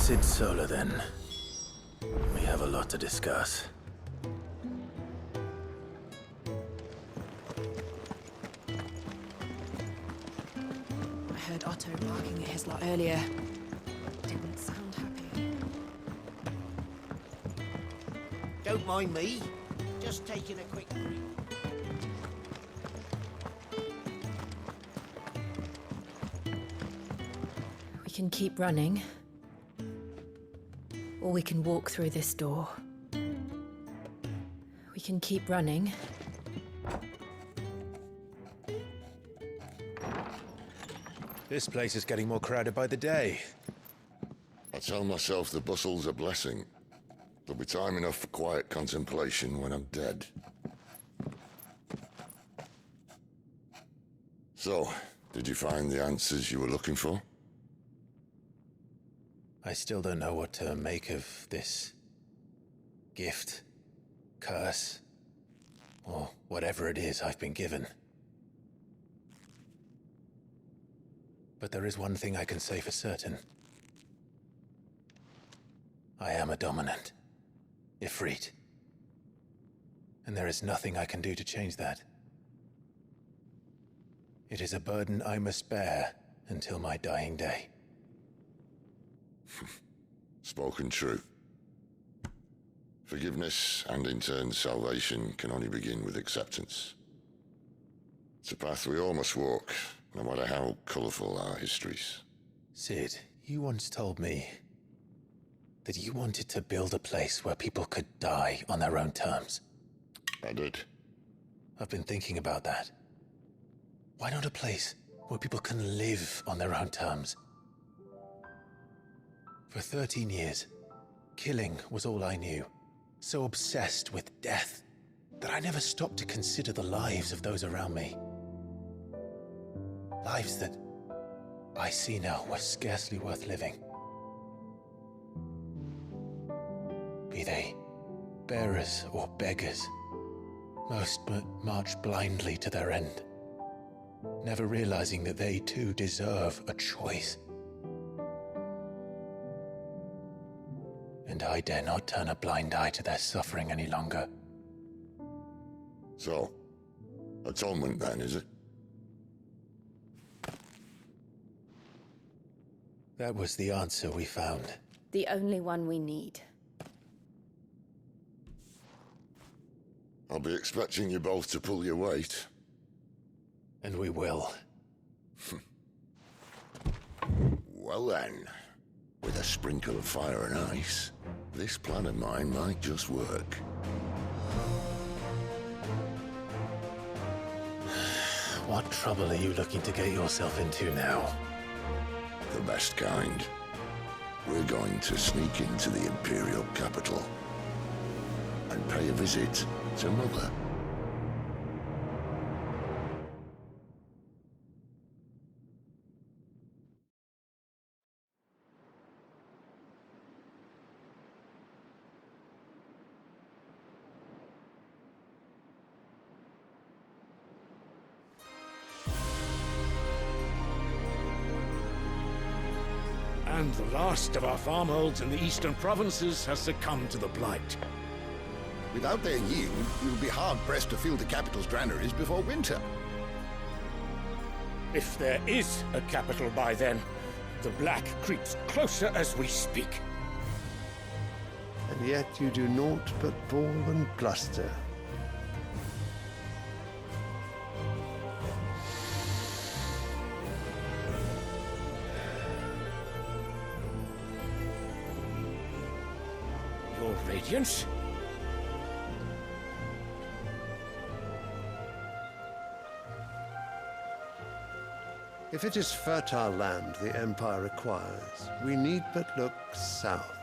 Sid Solar, then. We have a lot to discuss. I heard Otto barking at his lot earlier. Didn't sound happy. Don't mind me. Just taking a quick break. We can keep running, or we can walk through this door. We can keep running. This place is getting more crowded by the day. I tell myself the bustle's a blessing. There'll be time enough for quiet contemplation when I'm dead. So, did you find the answers you were looking for? I still don't know what to make of this gift, curse, or whatever it is I've been given. But there is one thing I can say for certain. I am a dominant, Ifrit. And there is nothing I can do to change that. It is a burden I must bear until my dying day. Spoken true. Forgiveness, and in turn salvation, can only begin with acceptance. It's a path we all must walk, no matter how colourful our histories. Sid, you once told me that you wanted to build a place where people could die on their own terms. I did. I've been thinking about that. Why not a place where people can live on their own terms? For 13 years, killing was all I knew. So obsessed with death that I never stopped to consider the lives of those around me. Lives that I see now were scarcely worth living. Be they bearers or beggars, most march blindly to their end, never realizing that they too deserve a choice. And I dare not turn a blind eye to their suffering any longer. So, atonement then, is it? That was the answer we found. The only one we need. I'll be expecting you both to pull your weight. And we will. Well then, with a sprinkle of fire and ice, this plan of mine might just work. What trouble are you looking to get yourself into now? The best kind. We're going to sneak into the Imperial capital and pay a visit to Mother. And the last of our farmholds in the eastern provinces has succumbed to the blight. Without their yield, we will be hard-pressed to fill the capital's granaries before winter. If there is a capital by then, the black creeps closer as we speak. And yet you do naught but bawl and bluster. Your Radiance? If it is fertile land the Empire requires, we need but look south.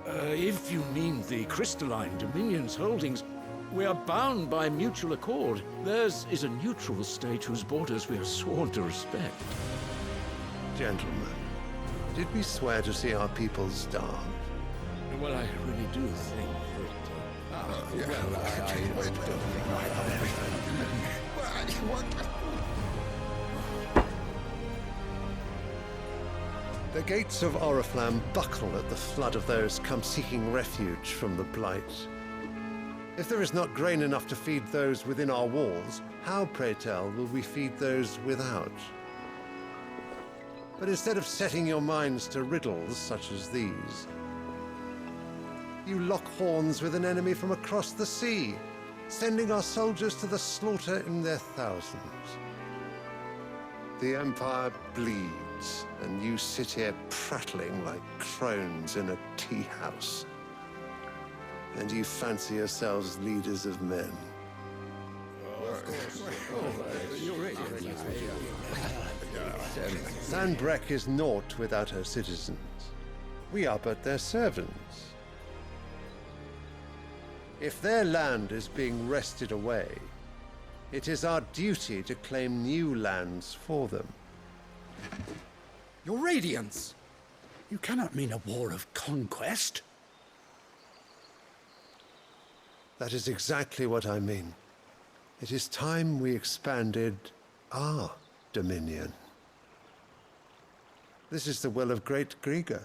If you mean the crystalline Dominion's holdings, we are bound by mutual accord. Theirs is a neutral state whose borders we are sworn to respect. Gentlemen, did we swear to see our people starve? Well, I really do think that... The gates of Oriflamme buckle at the flood of those come seeking refuge from the Blight. If there is not grain enough to feed those within our walls, how, pray tell, will we feed those without? But instead of setting your minds to riddles such as these, you lock horns with an enemy from across the sea, sending our soldiers to the slaughter in their thousands. The Empire bleeds, and you sit here prattling like crones in a tea house. And you fancy yourselves leaders of men. Sandbreck is naught without her citizens. We are but their servants. If their land is being wrested away, it is our duty to claim new lands for them. Your Radiance! You cannot mean a war of conquest. That is exactly what I mean. It is time we expanded our dominion. This is the will of great Grieger.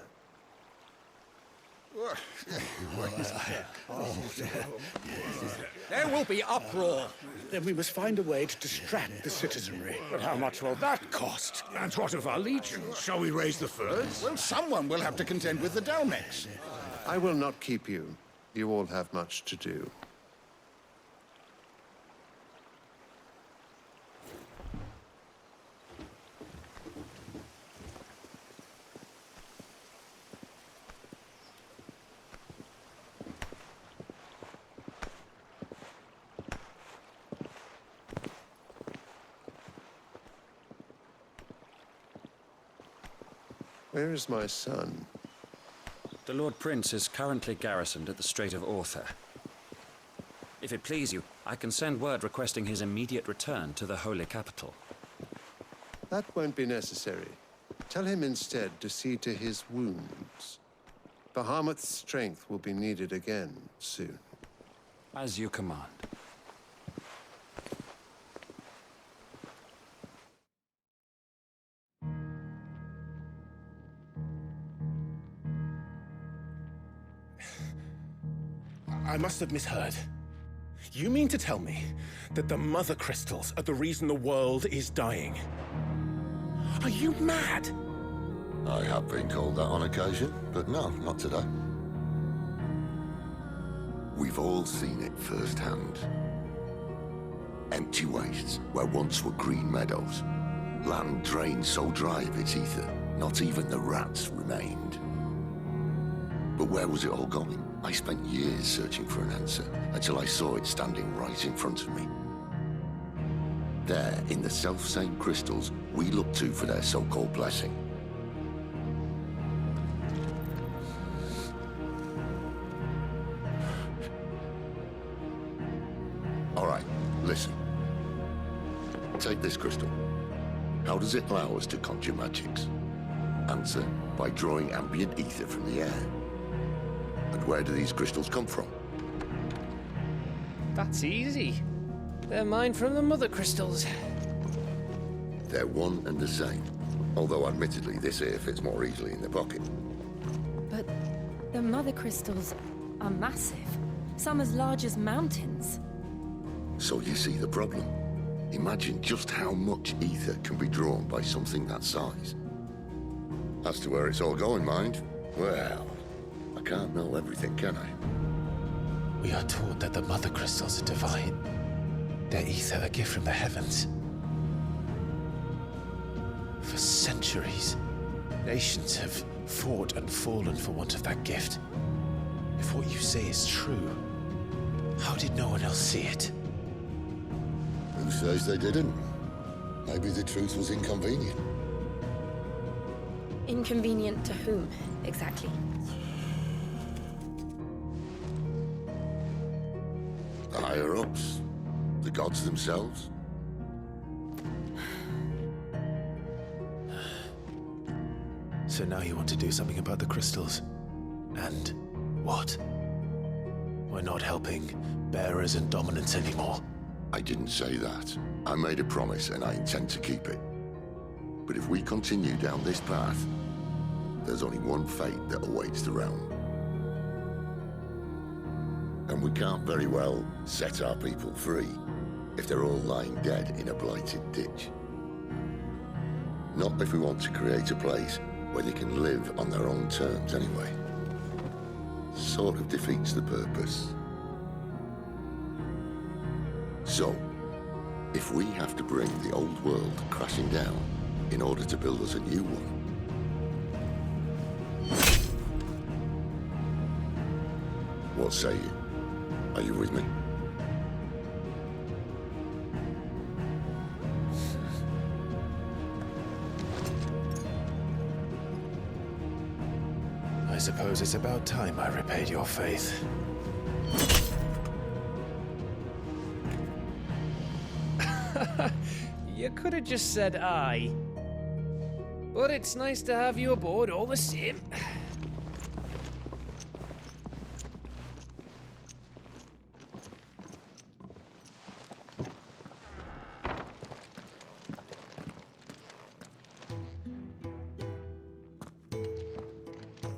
There will be uproar. Then we must find a way to distract the citizenry. But how much will that cost? And what of our legions? Shall we raise the furs? Well, someone will have to contend with the Dalmex. I will not keep you. You all have much to do. Where is my son? The Lord Prince is currently garrisoned at the Strait of Author. If it please you, I can send word requesting his immediate return to the Holy Capital. That won't be necessary. Tell him instead to see to his wounds. Bahamut's strength will be needed again soon. As you command. I must have misheard. You mean to tell me that the Mother Crystals are the reason the world is dying? Are you mad? I have been called that on occasion, but no, not today. We've all seen it firsthand. Empty wastes where once were green meadows. Land drained so dry of its ether, not even the rats remained. But where was it all going? I spent years searching for an answer, until I saw it standing right in front of me. There, in the self-same crystals we look to for their so-called blessing. All right, listen. Take this crystal. How does it allow us to conjure magics? Answer, by drawing ambient ether from the air. And where do these crystals come from? That's easy. They're mined from the Mother Crystals. They're one and the same. Although admittedly this here fits more easily in the pocket. But the Mother Crystals are massive. Some as large as mountains. So you see the problem. Imagine just how much ether can be drawn by something that size. As to where it's all going, mind, well, I can't know everything, can I? We are taught that the Mother Crystals are divine. Their ether a gift from the heavens. For centuries, nations have fought and fallen for want of that gift. If what you say is true, how did no one else see it? Who says they didn't? Maybe the truth was inconvenient. Inconvenient to whom, exactly? The higher-ups? The gods themselves? So now you want to do something about the crystals. And what? We're not helping bearers and dominants anymore. I didn't say that. I made a promise and I intend to keep it. But if we continue down this path, there's only one fate that awaits the realm. And we can't very well set our people free if they're all lying dead in a blighted ditch. Not if we want to create a place where they can live on their own terms anyway. Sort of defeats the purpose. So, if we have to bring the old world crashing down in order to build us a new one, what say you? Are you with me? I suppose it's about time I repaid your faith. You could have just said aye. But it's nice to have you aboard all the same.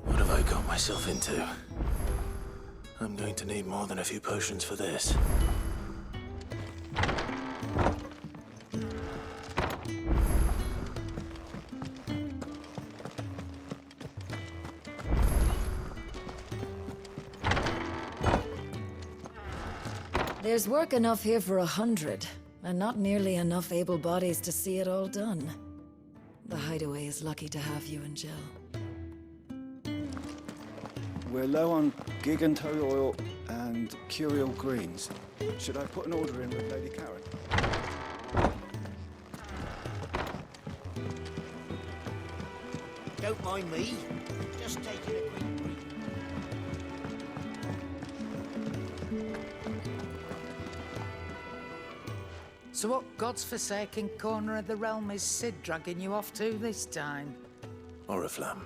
What have I got myself into? I'm going to need more than a few potions for this. There's work enough here for 100, and not nearly enough able bodies to see it all done. The Hideaway is lucky to have you and Jill. We're low on gigantone oil and curial greens. Should I put an order in with Lady Karen? Don't mind me. Just taking a quick break. So what God's forsaken corner of the realm is Sid dragging you off to this time? Oriflamme.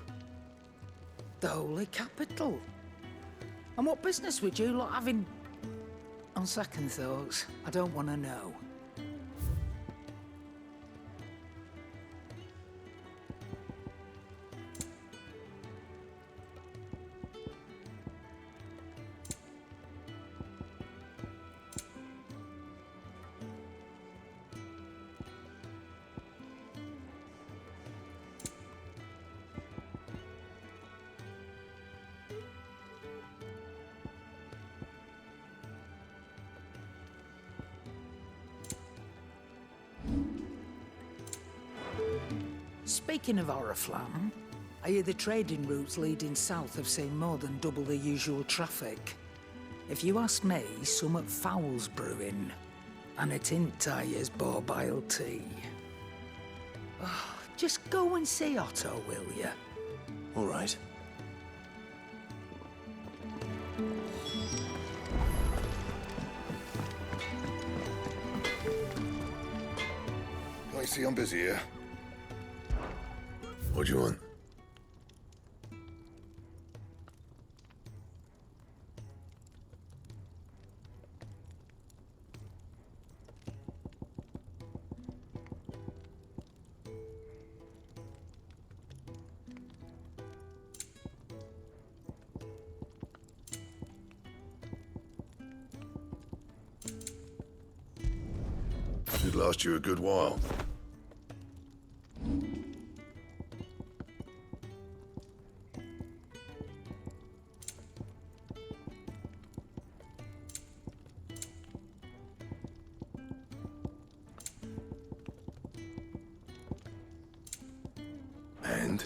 The Holy Capital. And what business would you lot having? On second thoughts, I don't want to know. Speaking of Oriflamme, I hear the trading routes leading south have seen more than double the usual traffic. If you ask me, summat foul's brewing, and it ain't Tyre's borbile tea. Oh, just go and see Otto, will you? All right. I see I'm busy here. What do you want? Should last you a good while. And?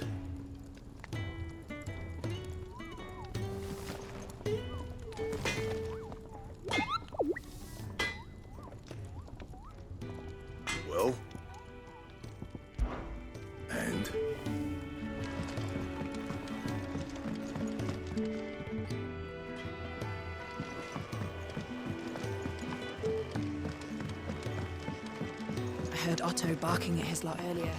Well? And? I heard Otto barking at his lot earlier.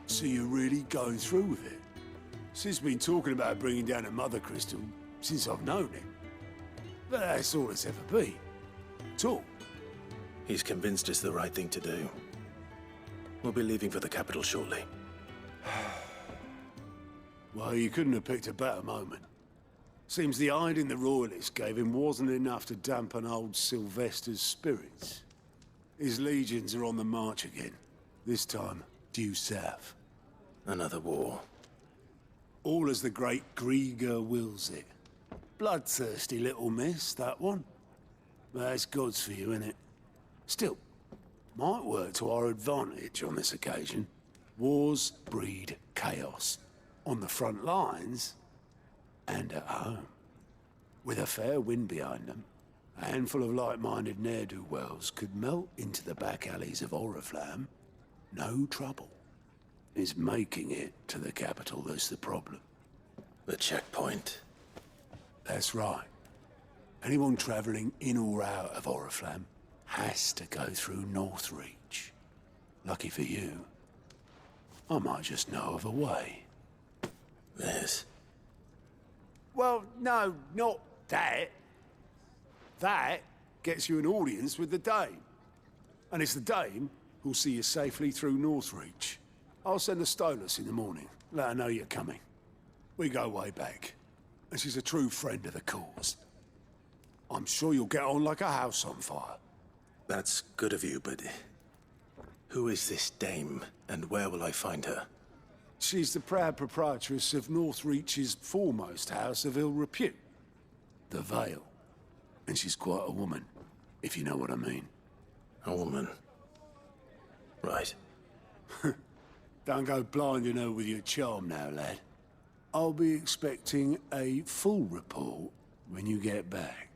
So you're really going through with it? Sid's been talking about bringing down a mother crystal since I've known him. But that's all it's ever been. Talk. He's convinced it's the right thing to do. We'll be leaving for the capital shortly. Well, you couldn't have picked a better moment. Seems the hiding the Royalists gave him wasn't enough to dampen old Sylvester's spirits. His legions are on the march again, this time due south. Another war. All as the great Grieger wills it. Bloodthirsty little miss, that one. That's God's for you, innit? Still, might work to our advantage on this occasion. Wars breed chaos. On the front lines, and at home. With a fair wind behind them, a handful of like-minded ne'er-do-wells could melt into the back alleys of Oriflamme. No trouble. It's making it to the capital that's the problem. The checkpoint. That's right. Anyone travelling in or out of Oriflamme has to go through Northreach. Lucky for you, I might just know of a way. This? Well, no, not that. That gets you an audience with the Dame. And it's the Dame who'll see you safely through Northreach. I'll send a Stolas in the morning, let her know you're coming. We go way back, and she's a true friend of the cause. I'm sure you'll get on like a house on fire. That's good of you, but who is this Dame, and where will I find her? She's the proud proprietress of Northreach's foremost house of ill repute, the Vale. And she's quite a woman, if you know what I mean. A woman? Right. Don't go blinding her with your charm now, lad. I'll be expecting a full report when you get back.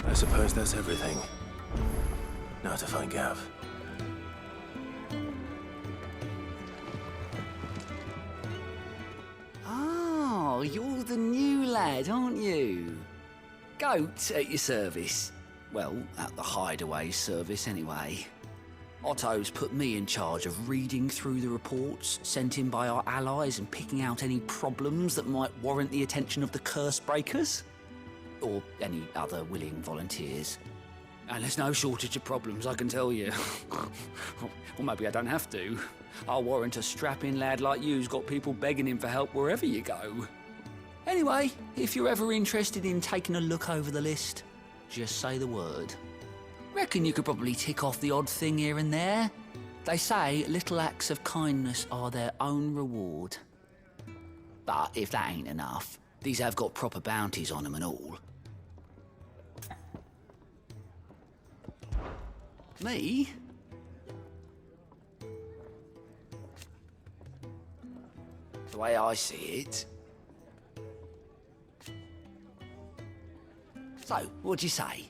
I suppose that's everything. Now to find Gav. Oh, you're the new lad, aren't you? Goat at your service. Well, at the Hideaway service anyway. Otto's put me in charge of reading through the reports sent in by our allies and picking out any problems that might warrant the attention of the curse breakers. Or any other willing volunteers. And there's no shortage of problems, I can tell you. Or maybe I don't have to. I'll warrant a strapping lad like you's got people begging him for help wherever you go. Anyway, if you're ever interested in taking a look over the list, just say the word. Reckon you could probably tick off the odd thing here and there. They say little acts of kindness are their own reward. But if that ain't enough, these have got proper bounties on them and all. Me? The way I see it. So, what'd you say?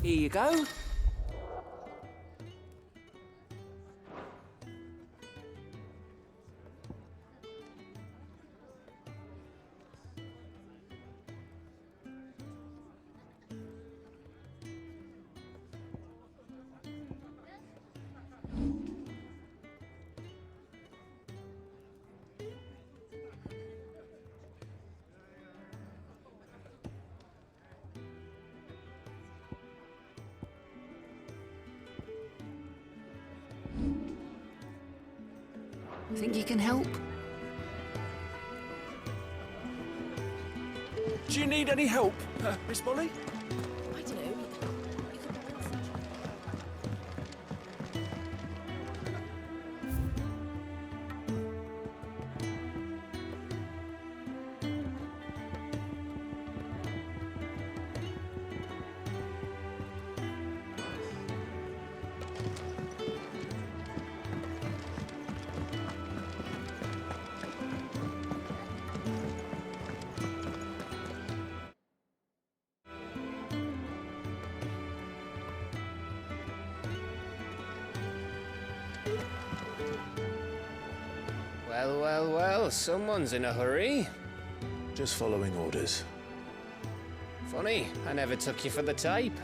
Here you go. Think you can help? Do you need any help, Miss Molly? I don't know. Well, well, well, someone's in a hurry. Just following orders. Funny, I never took you for the type.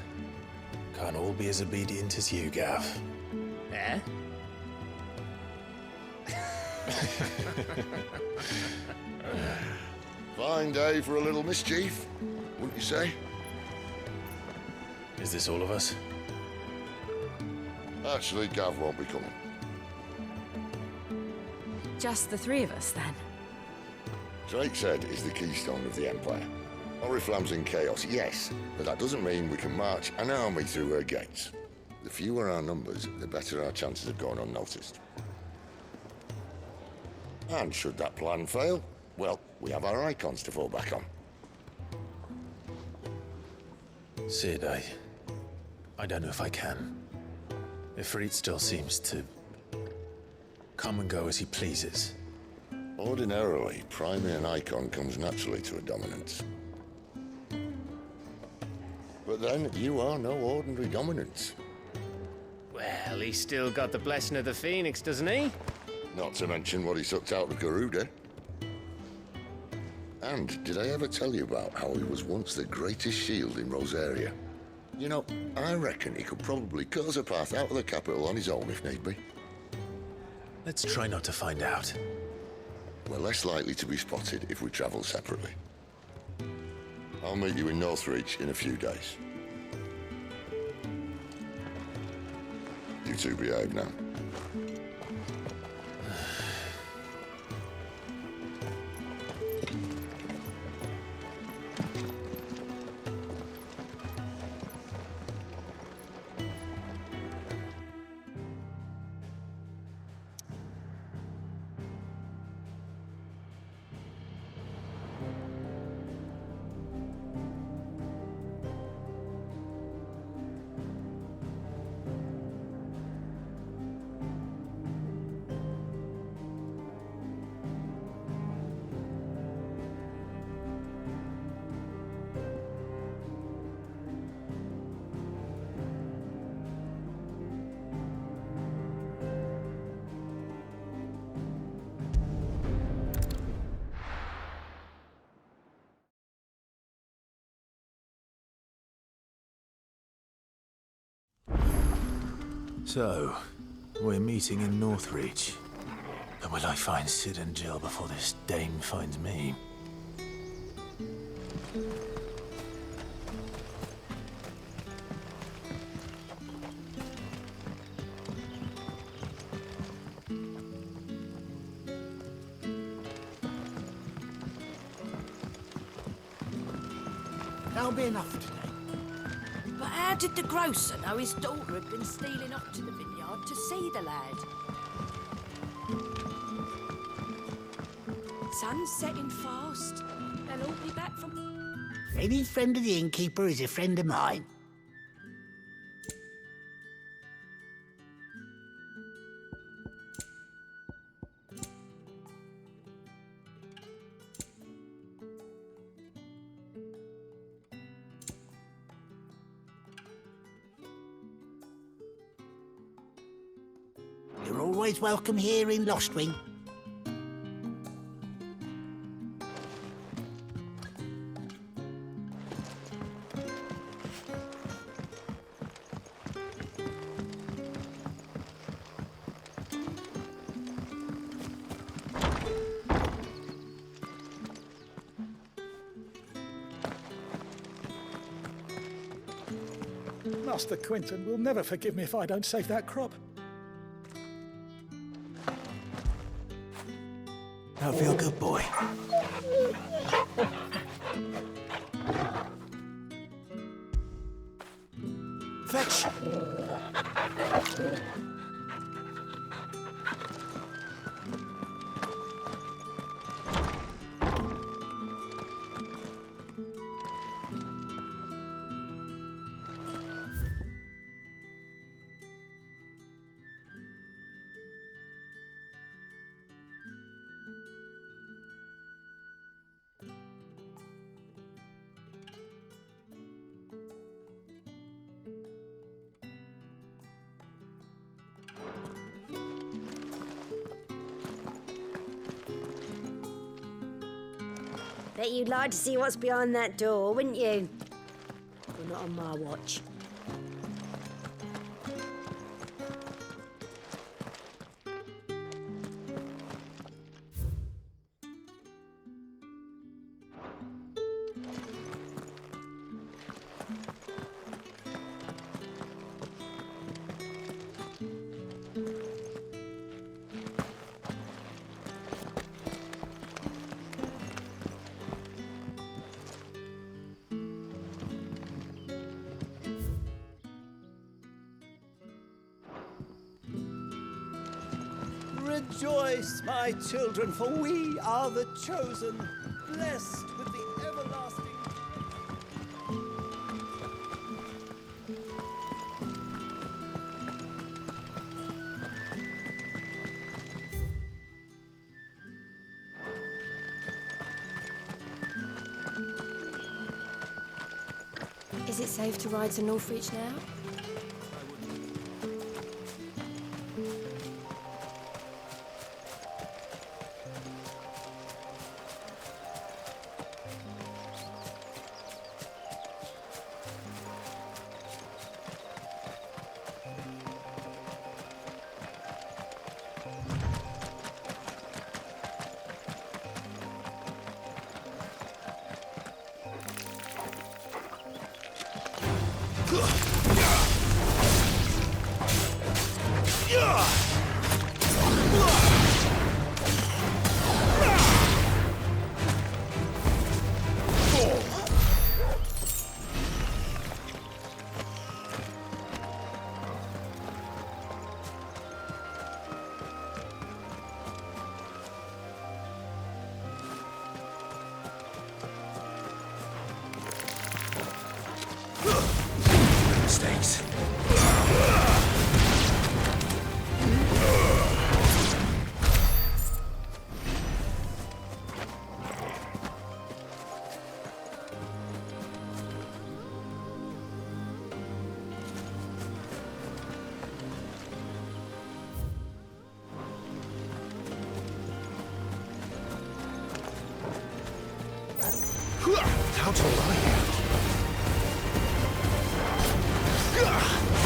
Can't all be as obedient as you, Gav. Eh? Fine day for a little mischief, wouldn't you say? Is this all of us? Actually, Gav won't be coming. Just the three of us, then? Drake's Head is the keystone of the Empire. Oriflamme's in chaos, yes, but that doesn't mean we can march an army through her gates. The fewer our numbers, the better our chances of going unnoticed. And should that plan fail, well, we have our icons to fall back on. Sid, I don't know if I can. Ifrit still seems to come and go as he pleases. Ordinarily, priming an icon comes naturally to a dominance. But then, you are no ordinary dominance. Well, he's still got the blessing of the Phoenix, doesn't he? Not to mention what he sucked out of Garuda. And did I ever tell you about how he was once the greatest shield in Rosaria? You know, I reckon he could probably cut us a path out of the capital on his own if need be. Let's try not to find out. We're less likely to be spotted if we travel separately. I'll meet you in Northreach in a few days. You two behave now. So, we're meeting in Northreach. But will I find Sid and Jill before this dame finds me? That'll be enough today. But how did the grocer know his daughter had been stealing off to the vineyard to see the lad? Sun's setting fast. They'll all be back from... Any friend of the innkeeper is a friend of mine. You're always welcome here in Lostwing. Master Quinton will never forgive me if I don't save that crop. That'll feel good, boy. Fetch! Bet you'd like to see what's behind that door, wouldn't you? Well, not on my watch. Rejoice, my children, for we are the chosen, blessed with the everlasting. Is it safe to ride to Northreach now? Mistakes. How tall are you?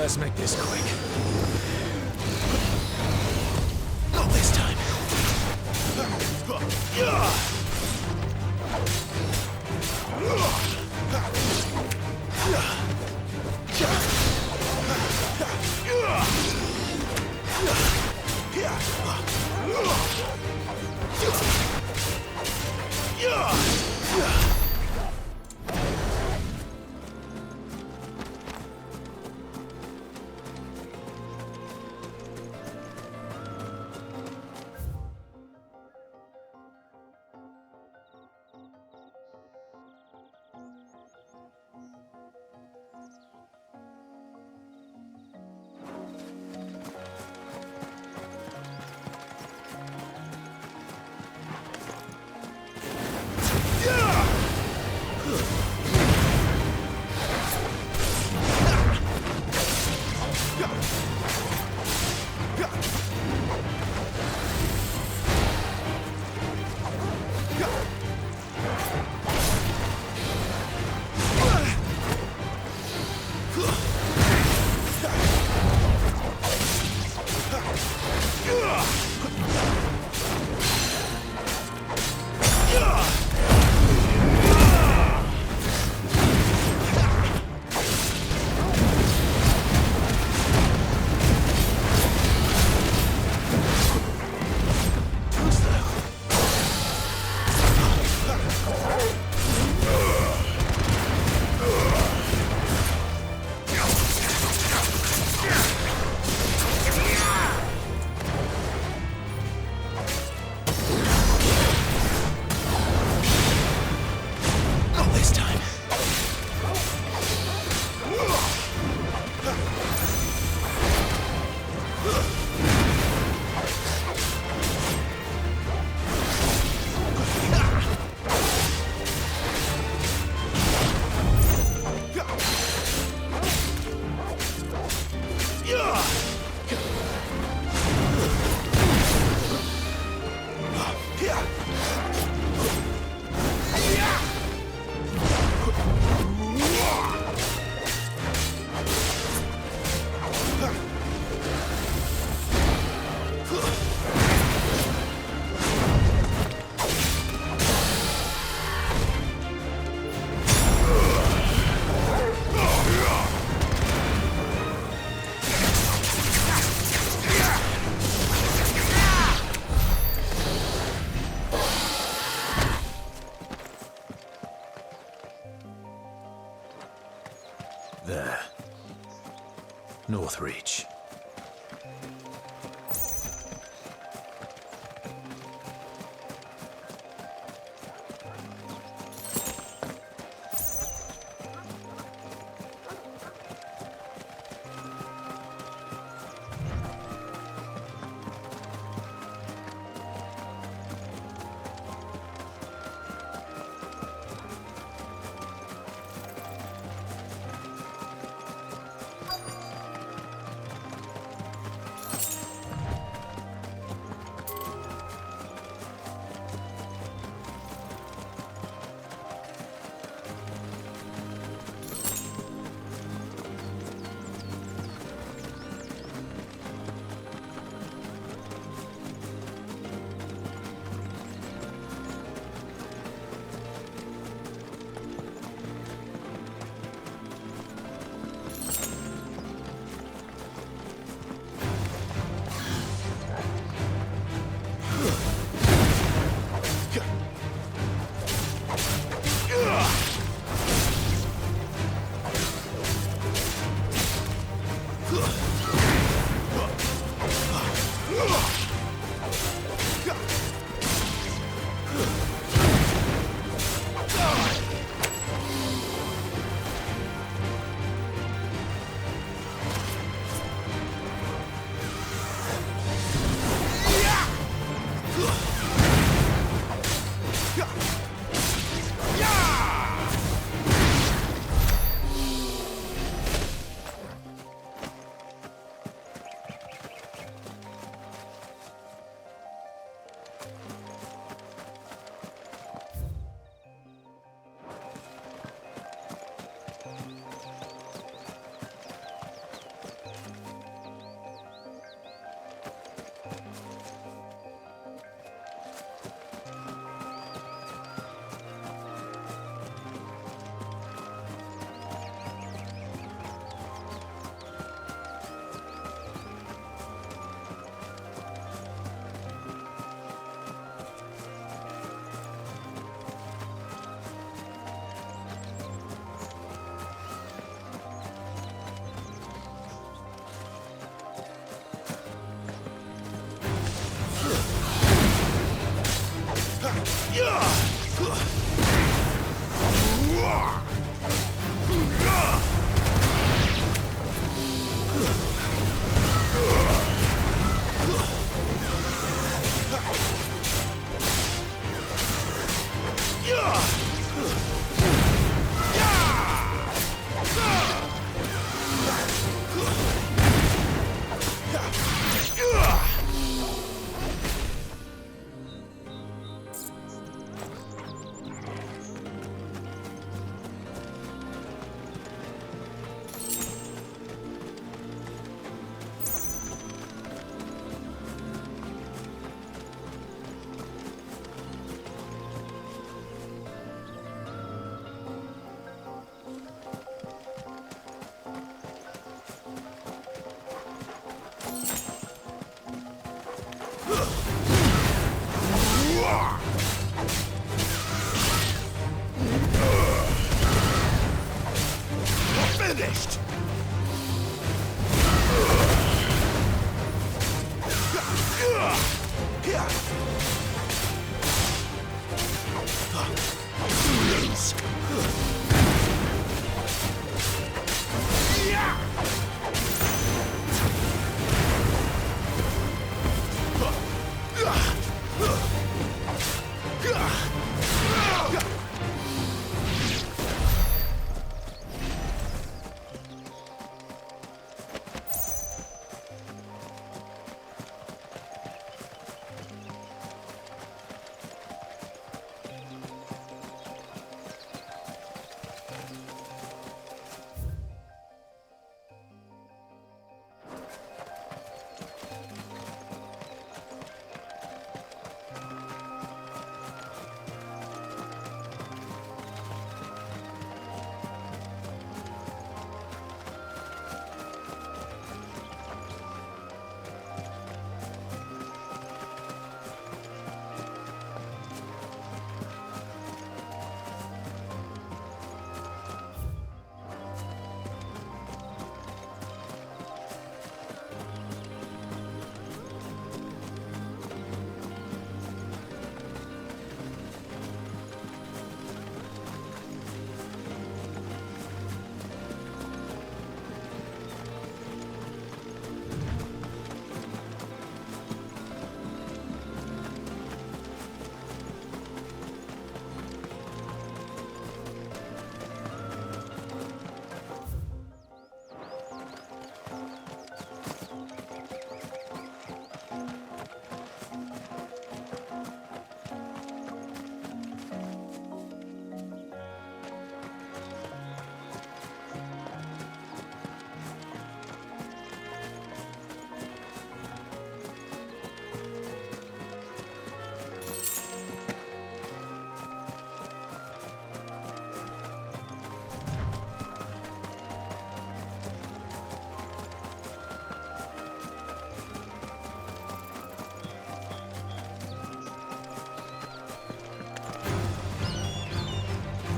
Let's make this quick. Not this time. There. Northreach.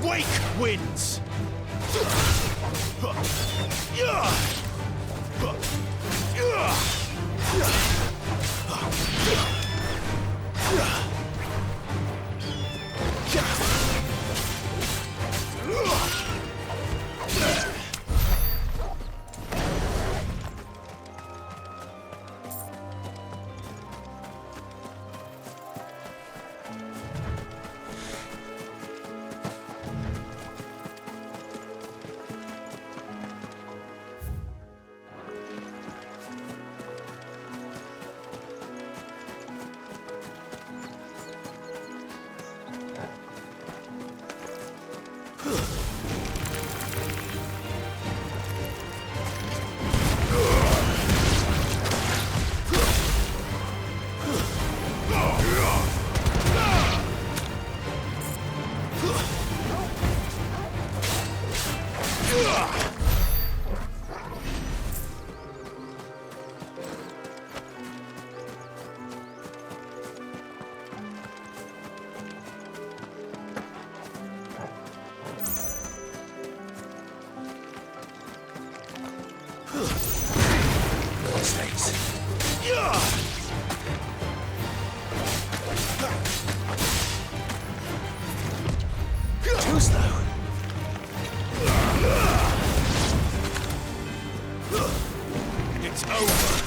Wake winds! Too slow. It's over.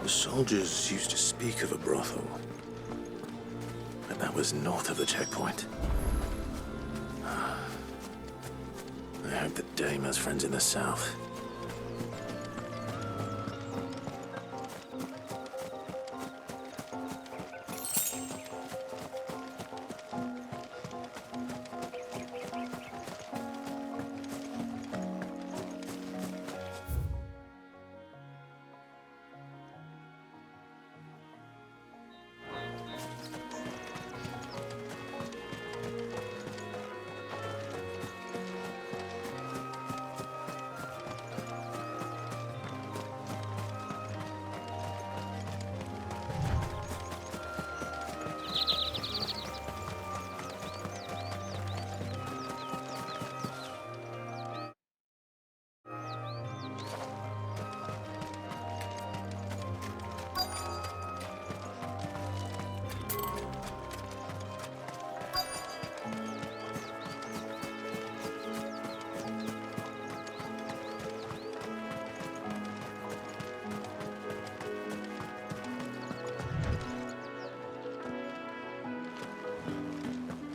The soldiers used to speak of a brothel, but that was north of the checkpoint. I hope the dame has friends in the south.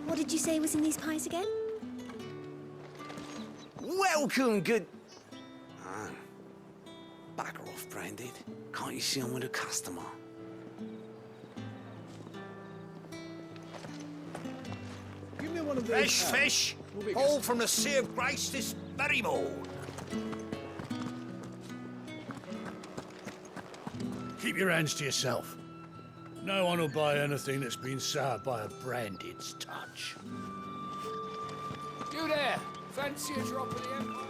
What did you say was in these pies again? Welcome, good... Ah, bugger off, Branded. Can't you see I'm with a customer? Give me one of those. Fresh fish, all from the Sea of Grace this very morn. Keep your hands to yourself. No one will buy anything that's been soured by a Branded's touch. You there! Fancy a drop of the Empire?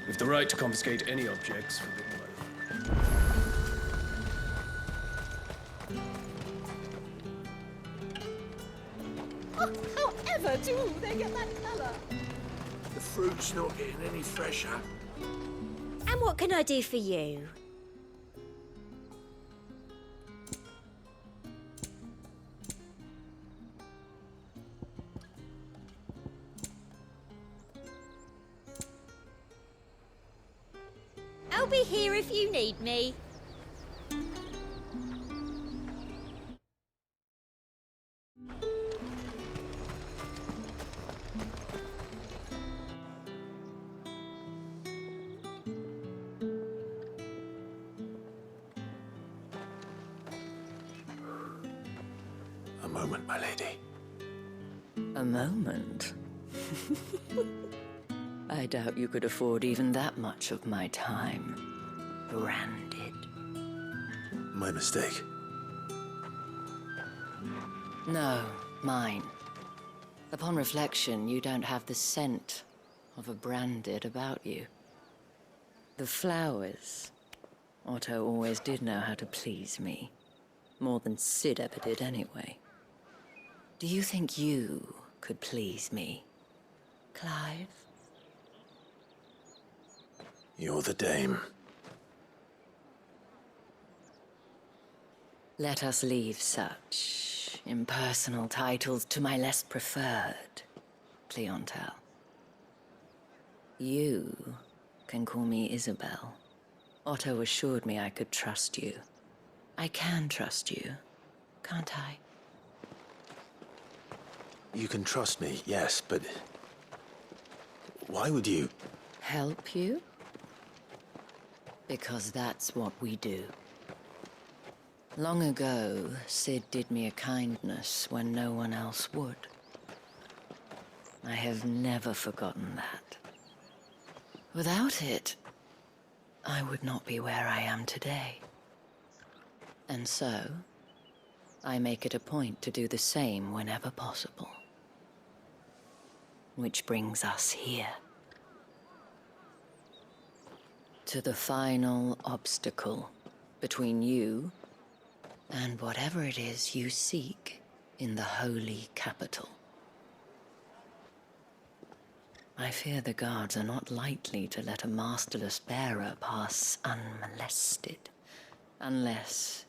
With the right to confiscate any objects from the blow. Oh, however do they get that colour? The fruit's not getting any fresher. And what can I do for you? I'll be here if you need me. A moment, my lady. A moment? I doubt you could afford even that much of my time. Branded. My mistake. No, mine. Upon reflection, you don't have the scent of a Branded about you. The flowers. Otto always did know how to please me. More than Sid ever did anyway. Do you think you could please me, Clive? You're the dame. Let us leave such impersonal titles to my less preferred clientele. You can call me Isabel. Otto assured me I could trust you. I can trust you, can't I? You can trust me, yes, but... why would you? Help you? Because that's what we do. Long ago, Sid did me a kindness when no one else would. I have never forgotten that. Without it, I would not be where I am today. And so, I make it a point to do the same whenever possible. Which brings us here. To the final obstacle between you and whatever it is you seek in the holy capital. I fear the guards are not likely to let a masterless bearer pass unmolested, unless...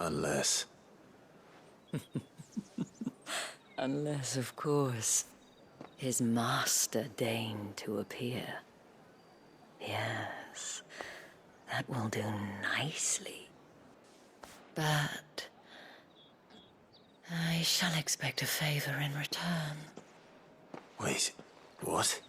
Unless... Unless, of course, his master deigned to appear. Yes, that will do nicely. But I shall expect a favor in return. Wait, what?